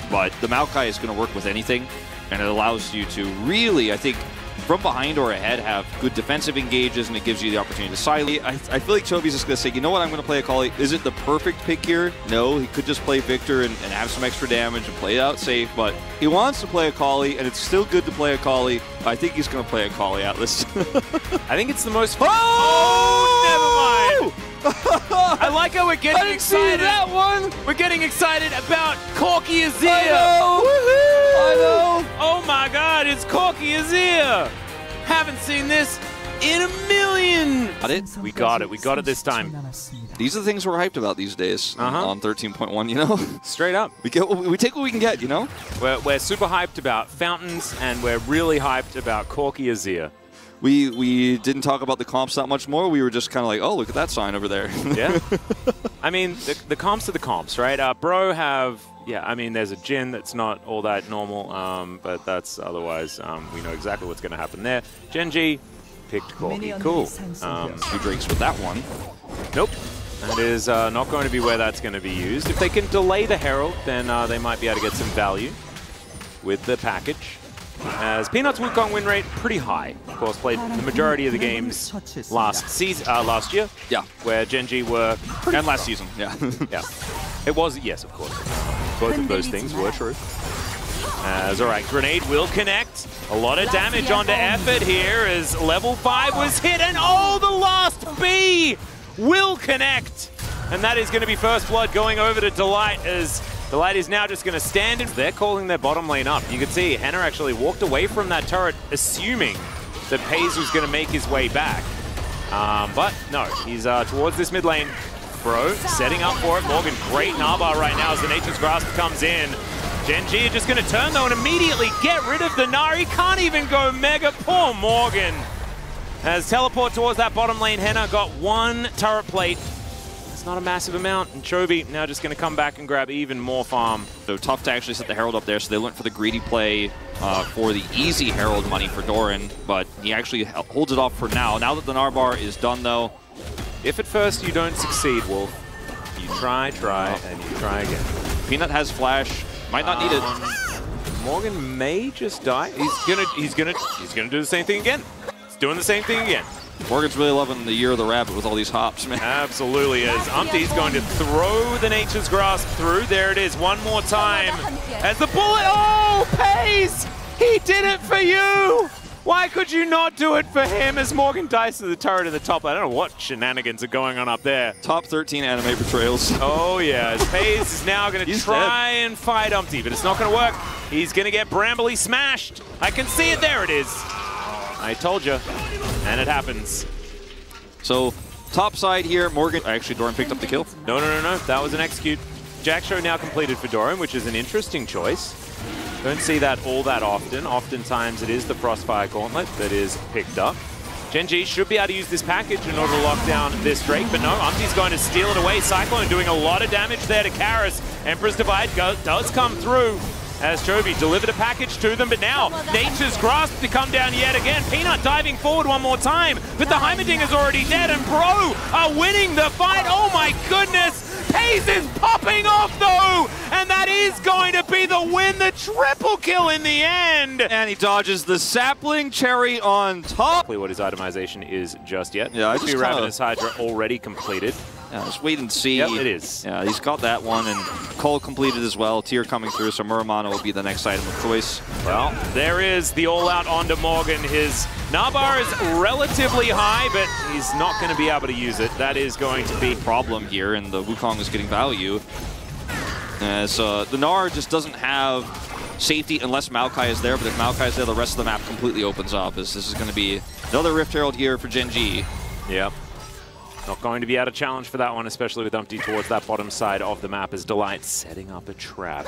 but the Maokai is going to work with anything, and it allows you to really, I think, from behind or ahead, have good defensive engages, and it gives you the opportunity to silence. I feel like Chovy's just going to say, you know what, I'm going to play Akali. Is it the perfect pick here? No, he could just play Victor and have some extra damage and play it out safe, but he wants to play Akali, and it's still good to play Akali. I think he's going to play Akali Atlas. I think it's the most... Oh! Never mind! I like how we're getting excited. That one. We're getting excited about CORKI is here. I know. I know. Oh my God, it's CORKI is here. Haven't seen this in a million. Got it? We got it. We got it this time. These are the things we're hyped about these days on 13.1, you know? Straight up. We take what we can get, you know? We're super hyped about fountains, and we're really hyped about CORKI is here. We didn't talk about the comps that much more. We were just kind of like, oh, look at that sign over there. Yeah. I mean, the comps are the comps, right? Bro have, yeah, I mean, there's a Jhin that's not all that normal, but that's otherwise, we know exactly what's going to happen there. Genji picked CORKI. Cool. 2 drinks with that one. Nope. That is not going to be where that's going to be used. If they can delay the Herald, then they might be able to get some value with the package. As Peanut's Wukong win rate pretty high. Of course, played the majority of the games last year. Yeah. Where Genji were and last season. Yeah. Yeah. It was, yes, of course. Both of those things were true. As, all right, grenade will connect. A lot of damage onto Effort here as level 5 was hit, and oh, the last B will connect. And that is going to be first blood going over to Delight, as Delight is now just going to stand in. They're calling their bottom lane up. You can see Henna actually walked away from that turret, assuming that Pays was going to make his way back. But no, he's towards this mid lane. Bro, setting up for it. Morgan, great Narbar right now as the Nature's Grasp comes in. Genji just going to turn though and immediately get rid of the Nari. Can't even go Mega. Poor Morgan. As teleport towards that bottom lane, Henna got 1 turret plate. It's not a massive amount, and Chovy now just going to come back and grab even more farm. So tough to actually set the Herald up there, so they went for the greedy play for the easy Herald money for Doran, but he actually holds it off for now. Now that the Narbar is done, though. If at first you don't succeed, Wolf, you try, and you try again. Peanut has flash, might not need it. Morgan may just die. He's gonna do the same thing again. He's doing the same thing again. Morgan's really loving the Year of the Rabbit with all these hops, man. Absolutely is. Umpty's going to throw the Nature's Grasp through. There it is, one more time. As the bullet, oh, Pays! He did it for you! Why could you not do it for him as Morgan dies to the turret in the top? I don't know what shenanigans are going on up there. Top 13 anime betrayals. Oh yeah, as Pays is now going to try and fight Umpty, but it's not going to work. He's going to get Brambley smashed. I can see it, there it is. I told you, and it happens. So, top side here, Morgan. Actually, Doran picked up the kill. No, that was an execute. Jack Show now completed for Doran, which is an interesting choice. Don't see that all that often. Oftentimes it is the Frostfire Gauntlet that is picked up. Genji should be able to use this package in order to lock down this Drake, but no, Umpty's going to steal it away. Cyclone doing a lot of damage there to Karis. Emperor's Divide does come through as Chovy delivered a package to them, but now Nature's Grasp to come down yet again. Peanut diving forward one more time, but the Heimerdinger's already dead, and Bro are winning the fight. Oh my goodness! Pays is popping off though, and that is going to be the win, the triple kill in the end. And he dodges the sapling cherry on top. What his itemization is just yet. Yeah, I just Ravenous Hydra already completed. Yeah, just wait and see. Yep, it is. Yeah, he's got that one, and Cole completed as well. Tier coming through, so Muramana will be the next item of choice. Well, there is the all-out onto Morgan. His Narbar is relatively high, but he's not going to be able to use it. That is going to be a problem here, and the Wukong is getting value. As the Gnar just doesn't have safety unless Maokai is there, but if Maokai is there, the rest of the map completely opens up, as this is going to be another Rift Herald here for Genji. Yep. Not going to be able to challenge for that one, especially with Umpty towards that bottom side of the map as Delight setting up a trap.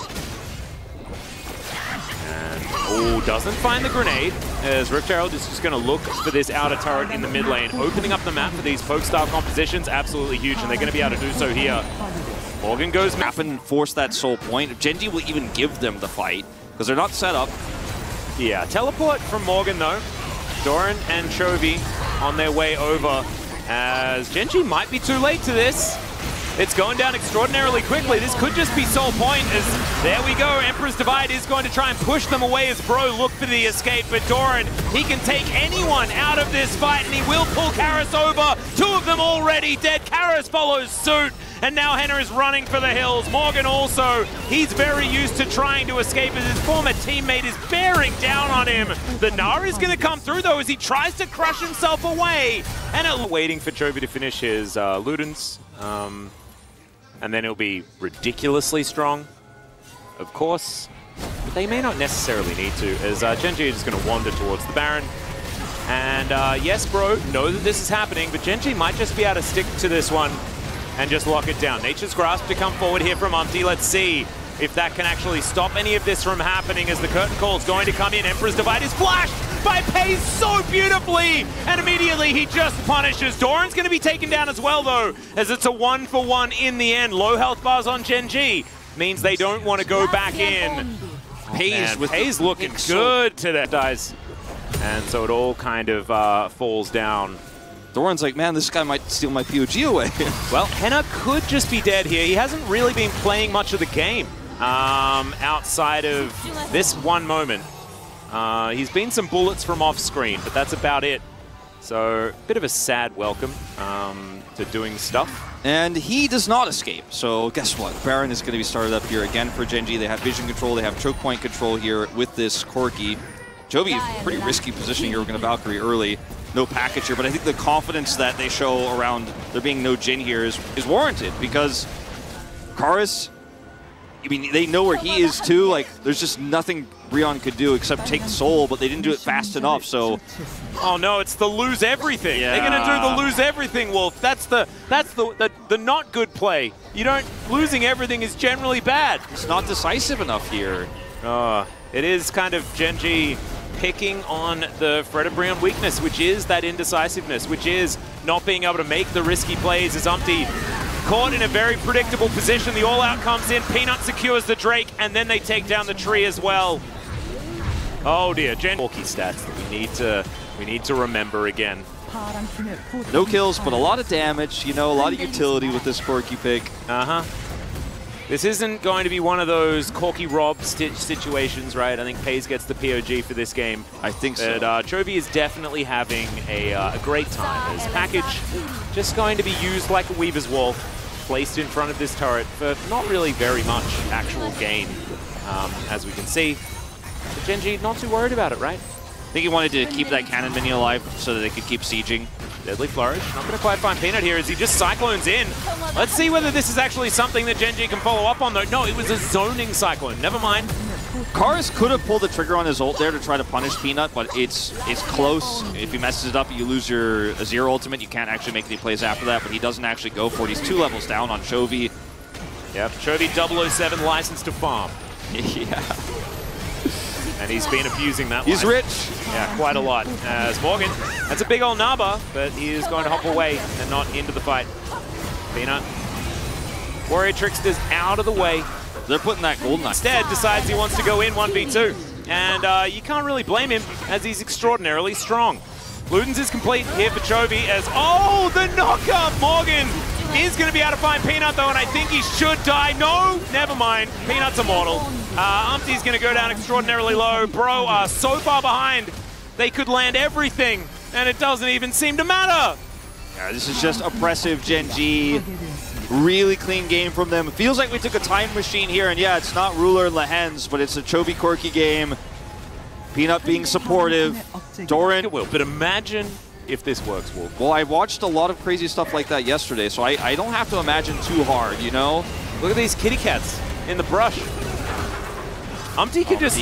And, oh, doesn't find the grenade, as Rift Herald is just going to look for this outer turret in the mid lane. Opening up the map for these poke-style compositions, absolutely huge, and they're going to be able to do so here. Morgan goes map and force that soul point. Genji will even give them the fight, because they're not set up. Yeah, teleport from Morgan, though. Doran and Chovy on their way over. As Genji might be too late to this. It's going down extraordinarily quickly. This could just be Soul Point as there we go. Emperor's Divide is going to try and push them away as Bro look for the escape. But Doran, he can take anyone out of this fight and he will pull Karis over. 2 of them already dead. Karis follows suit. And now Henna is running for the hills. Morgan also, he's very used to trying to escape as his former teammate is bearing down on him. The Gnar is going to come through though as he tries to crush himself away. And waiting for CHOVY to finish his Ludens. And then it'll be ridiculously strong, of course. But they may not necessarily need to, as Gen.G is just going to wander towards the Baron. And yes, Bro, know that this is happening, but Gen.G might just be able to stick to this one and just lock it down. Nature's Grasp to come forward here from Umpty. Let's see if that can actually stop any of this from happening as the curtain call is going to come in. Emperor's Divide is flashed by Pace so beautifully, and immediately he just punishes. Doran's going to be taken down as well, though, as it's a 1-for-1 in the end. Low health bars on Gen.G means they don't want to go back in. Pace looking good today, guys. And so it all kind of falls down. Doran's like, man, this guy might steal my POG away. Well, Henna could just be dead here. He hasn't really been playing much of the game outside of this one moment. He's been some bullets from off screen, but that's about it. So, a bit of a sad welcome to doing stuff. And he does not escape. So, guess what? Baron is going to be started up here again for Gen.G. They have vision control, they have choke point control here with this CORKI. CHOVY is pretty risky position here. We're going to Valkyrie early. No package here, but I think the confidence that they show around there being no Jhin here is warranted because Karis, I mean, they know where he is too. Like, there's just nothing Brion could do except take Soul, but they didn't do it fast enough, so. Oh no, it's the lose everything. Yeah. They're gonna do the lose everything, Wolf. That's the not good play. You don't, losing everything is generally bad. It's not decisive enough here. It is kind of Gen.G picking on the Fred Brion weakness, which is that indecisiveness, which is not being able to make the risky plays as Umpty caught in a very predictable position. The all-out comes in, Peanut secures the Drake, and then they take down the tree as well. Oh dear, CORKI stats that we need to remember again. No kills, but a lot of damage, you know, a lot of utility with this CORKI pick. This isn't going to be one of those CORKI rob situations, right? I think Paze gets the POG for this game. I think so. But CHOVY is definitely having a great time. This package just going to be used like a Weaver's Wall, placed in front of this turret for not really very much actual gain, as we can see. But Gen.G not too worried about it, right? I think he wanted to keep that cannon mini alive so that they could keep sieging. Deadly Flourish. Not going to quite find Peanut here as he just Cyclones in. Let's see whether this is actually something that Gen.G can follow up on, though. No, it was a zoning Cyclone. Never mind. Karis could have pulled the trigger on his ult there to try to punish Peanut, but it's close. If he messes it up, you lose your Azir ultimate. You can't actually make any plays after that, but he doesn't actually go for it. He's 2 levels down on CHOVY. Yep, CHOVY 007 license to farm. Yeah. And he's been abusing that He's line. rich. Yeah, quite a lot. As Morgan, that's a big old Naba, but he is going to hop away and not into the fight. Peanut. Warrior Trickster's out of the way. They're putting that golden instead decides he wants to go in 1v2. And you can't really blame him as he's extraordinarily strong. Ludens is complete here for CHOVY as, oh, the knockup! Morgan is going to be able to find Peanut though, and I think he should die. No, never mind. Peanut's immortal. Umpty's going to go down extraordinarily low. Bro are so far behind, they could land everything, and it doesn't even seem to matter. Yeah, this is just oppressive Gen.G. Really clean game from them. It feels like we took a time machine here, and yeah, it's not Ruler and Lehens, but it's a CHOVY CORKI game. Peanut being supportive. Doran. It will, but imagine if this works, Wolf. Well, I watched a lot of crazy stuff like that yesterday, so I don't have to imagine too hard, you know? Look at these kitty cats in the brush. Umpty can just,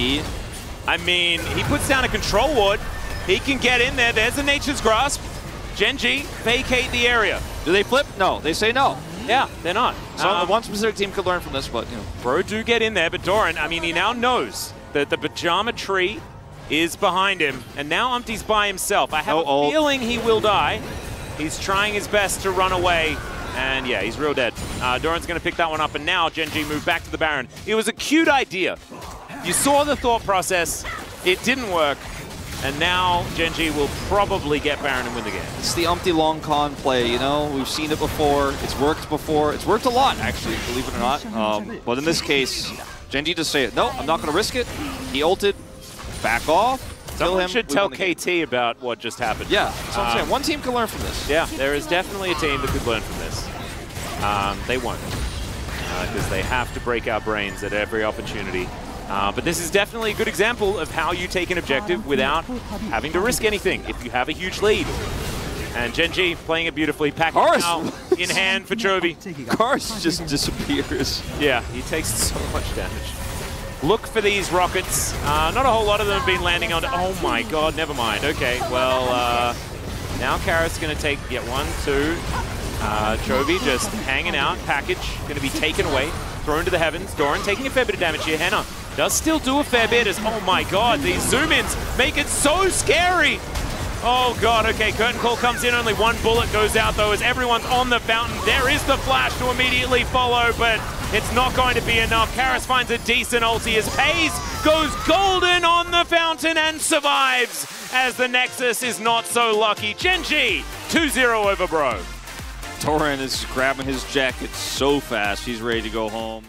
I mean, he puts down a control ward. He can get in there. There's the Nature's Grasp. Gen.G vacate the area. Do they flip? No, they say no. Yeah, they're not. So one specific team could learn from this, but, you know. Bro do get in there, but Doran, I mean, he now knows that the pajama tree is behind him, and now Umpty's by himself. I have a feeling he will die. He's trying his best to run away, and yeah, he's real dead. Doran's going to pick that one up, and now Gen.G move back to the Baron. It was a cute idea. You saw the thought process. It didn't work. And now Gen.G will probably get Baron and win the game. It's the umpty long con play, you know? We've seen it before. It's worked before. It's worked a lot, actually, believe it or not. But in this case, Gen.G just say it. No, I'm not going to risk it. He ulted. Back off. Someone should tell KT about what just happened. Yeah, that's what I'm saying. One team can learn from this. Yeah, there is definitely a team that could learn from this. They won't, because they have to break our brains at every opportunity. But this is definitely a good example of how you take an objective without having to risk anything if you have a huge lead. And Gen.G playing it beautifully, packing now in hand for CHOVY. Kars just disappears. Yeah, he takes so much damage. Look for these rockets. Not a whole lot of them have been landing on. Oh my god, never mind. Okay, well, now Karis going to take, one, two. CHOVY just hanging out. Package going to be taken away. Thrown to the heavens. Doran taking a fair bit of damage here. Henna does still do a fair bit as, oh my god, these zoom-ins make it so scary. Oh god, okay, Curtain Call comes in. Only one bullet goes out though as everyone's on the fountain. There is the flash to immediately follow, but it's not going to be enough. Karis finds a decent ulti as Hayes goes golden on the fountain and survives as the Nexus is not so lucky. Gen.G 2-0 over Bro. Doran is grabbing his jacket so fast, he's ready to go home.